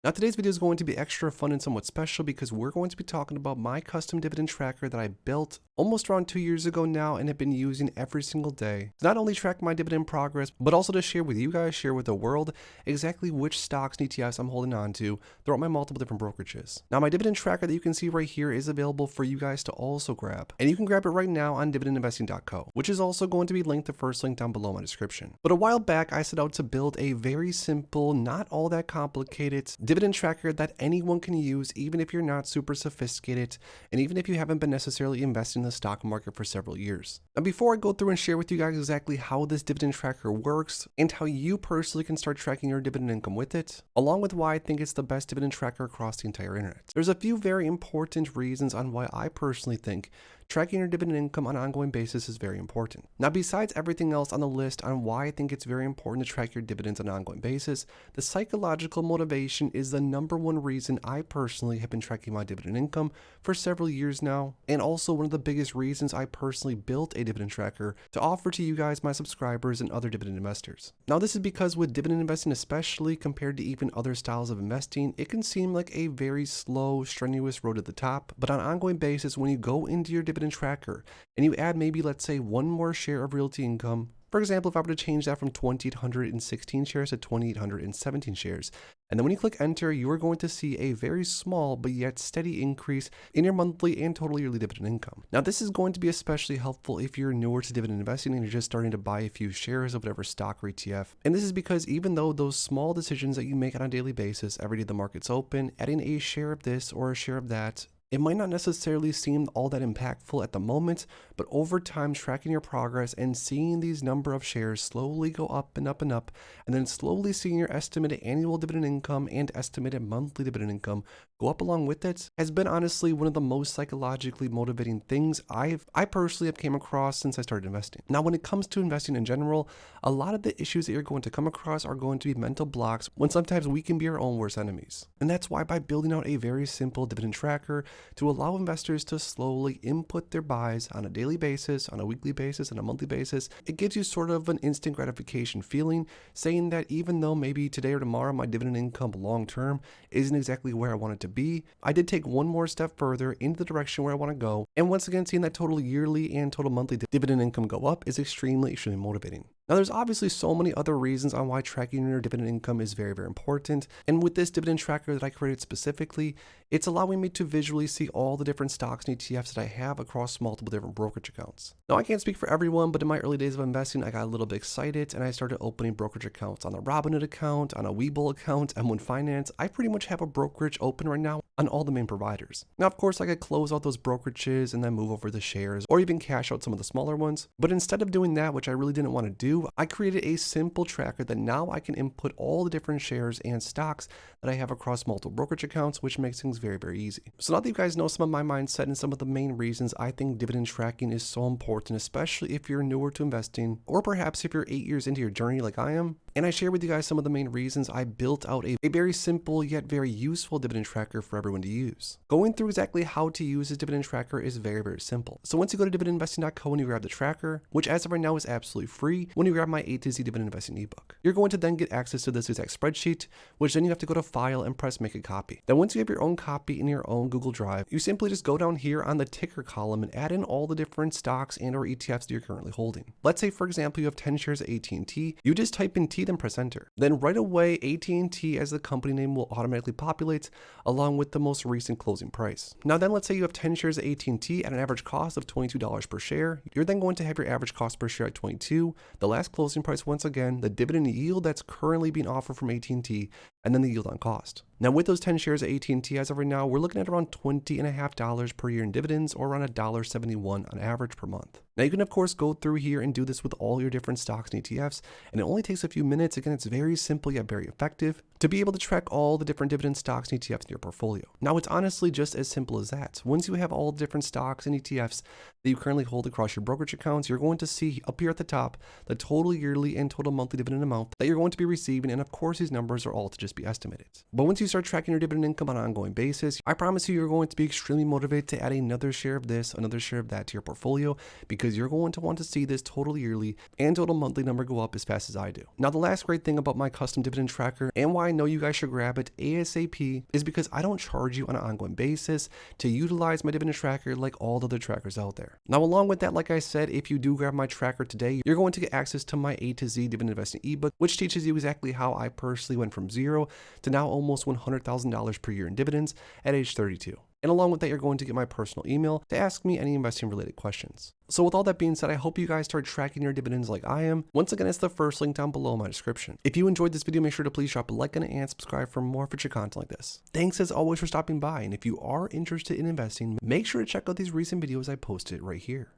Now today's video is going to be extra fun and somewhat special because we're going to be talking about my custom dividend tracker that I built almost around 2 years ago now and have been using every single day to not only track my dividend progress, but also to share with you guys, share with the world exactly which stocks and ETFs I'm holding on to throughout my multiple different brokerages. Now my dividend tracker that you can see right here is available for you guys to also grab, and you can grab it right now on dividendinvesting.co, which is also going to be linked, the first link down below in my description. But a while back I set out to build a very simple, not all that complicated dividend tracker that anyone can use, even if you're not super sophisticated and even if you haven't been necessarily investing in the stock market for several years. Now before I go through and share with you guys exactly how this dividend tracker works and how you personally can start tracking your dividend income with it, along with why I think it's the best dividend tracker across the entire internet, there's a few very important reasons on why I personally think tracking your dividend income on an ongoing basis is very important. Now, besides everything else on the list on why I think it's very important to track your dividends on an ongoing basis, the psychological motivation is the #1 reason I personally have been tracking my dividend income for several years now, and also one of the biggest reasons I personally built a dividend tracker to offer to you guys, my subscribers, and other dividend investors. Now, this is because with dividend investing, especially compared to even other styles of investing, it can seem like a very slow, strenuous road to the top, but on an ongoing basis, when you go into your dividend tracker and you add maybe, let's say, one more share of realty income. For example, if I were to change that from 2,816 shares to 2,817 shares, and then when you click enter, you are going to see a very small but yet steady increase in your monthly and total yearly dividend income. Now, this is going to be especially helpful if you're newer to dividend investing and you're just starting to buy a few shares of whatever stock or ETF. And this is because even though those small decisions that you make on a daily basis, every day the market's open, adding a share of this or a share of that, it might not necessarily seem all that impactful at the moment, but over time, tracking your progress and seeing these number of shares slowly go up and up and up, and then slowly seeing your estimated annual dividend income and estimated monthly dividend income go up along with it has been honestly one of the most psychologically motivating things I personally have came across since I started investing. Now, when it comes to investing in general, a lot of the issues that you're going to come across are going to be mental blocks when sometimes we can be our own worst enemies. And that's why by building out a very simple dividend tracker to allow investors to slowly input their buys on a daily basis, on a weekly basis, on a monthly basis, it gives you sort of an instant gratification feeling, saying that even though maybe today or tomorrow my dividend income long term isn't exactly where I want it to be, I did take one more step further into the direction where I want to go. And once again, seeing that total yearly and total monthly dividend income go up is extremely motivating. Now, there's obviously so many other reasons on why tracking your dividend income is very important. And with this dividend tracker that I created specifically, it's allowing me to visually see all the different stocks and ETFs that I have across multiple different brokerage accounts. Now, I can't speak for everyone, but in my early days of investing, I got a little bit excited and I started opening brokerage accounts on a Robinhood account, on a Webull account, M1 Finance. I pretty much have a brokerage open right now on all the main providers. Now, of course, I could close out those brokerages and then move over the shares or even cash out some of the smaller ones. But instead of doing that, which I really didn't want to do, I created a simple tracker that now I can input all the different shares and stocks that I have across multiple brokerage accounts, which makes things very easy. So now that you guys know some of my mindset and some of the main reasons I think dividend tracking is so important, especially if you're newer to investing, or perhaps if you're 8 years into your journey like I am, and I share with you guys some of the main reasons I built out a very simple yet very useful dividend tracker for everyone to use. Going through exactly how to use this dividend tracker is very simple. So once you go to dividendinvesting.co and you grab the tracker, which as of right now is absolutely free, when you grab my A to Z dividend investing ebook, you're going to then get access to this exact spreadsheet, which then you have to go to file and press make a copy. Then once you have your own copy in your own Google Drive, you simply just go down here on the ticker column and add in all the different stocks and or ETFs that you're currently holding. Let's say, for example, you have 10 shares of AT&T. You just type in T, then press enter. Then right away, AT&T as the company name will automatically populate along with the most recent closing price. Now then, let's say you have 10 shares of AT&T at an average cost of $22 per share. You're then going to have your average cost per share at 22, the last closing price once again, the dividend yield that's currently being offered from AT&T, and then the yield on cost. Now with those 10 shares of AT&T as of right now, we're looking at around $20.50 per year in dividends, or around $1.71 on average per month. Now you can of course go through here and do this with all your different stocks and ETFs, and it only takes a few minutes. Again, it's very simple yet very effective to be able to track all the different dividend stocks and ETFs in your portfolio. Now it's honestly just as simple as that. Once you have all the different stocks and ETFs that you currently hold across your brokerage accounts, you're going to see up here at the top the total yearly and total monthly dividend amount that you're going to be receiving, and of course these numbers are all to just just be estimated. But once you start tracking your dividend income on an ongoing basis, I promise you, you're going to be extremely motivated to add another share of this, another share of that to your portfolio, because you're going to want to see this total yearly and total monthly number go up as fast as I do. Now, the last great thing about my custom dividend tracker, and why I know you guys should grab it ASAP, is because I don't charge you on an ongoing basis to utilize my dividend tracker like all the other trackers out there. Now, along with that, like I said, if you do grab my tracker today, you're going to get access to my A to Z dividend investing ebook, which teaches you exactly how I personally went from zero to now almost $100,000 per year in dividends at age 32. And along with that, you're going to get my personal email to ask me any investing related questions. So with all that being said, I hope you guys start tracking your dividends like I am. Once again, it's the first link down below in my description. If you enjoyed this video, make sure to please drop a like on it and subscribe for more future content like this. Thanks as always for stopping by. And if you are interested in investing, make sure to check out these recent videos I posted right here.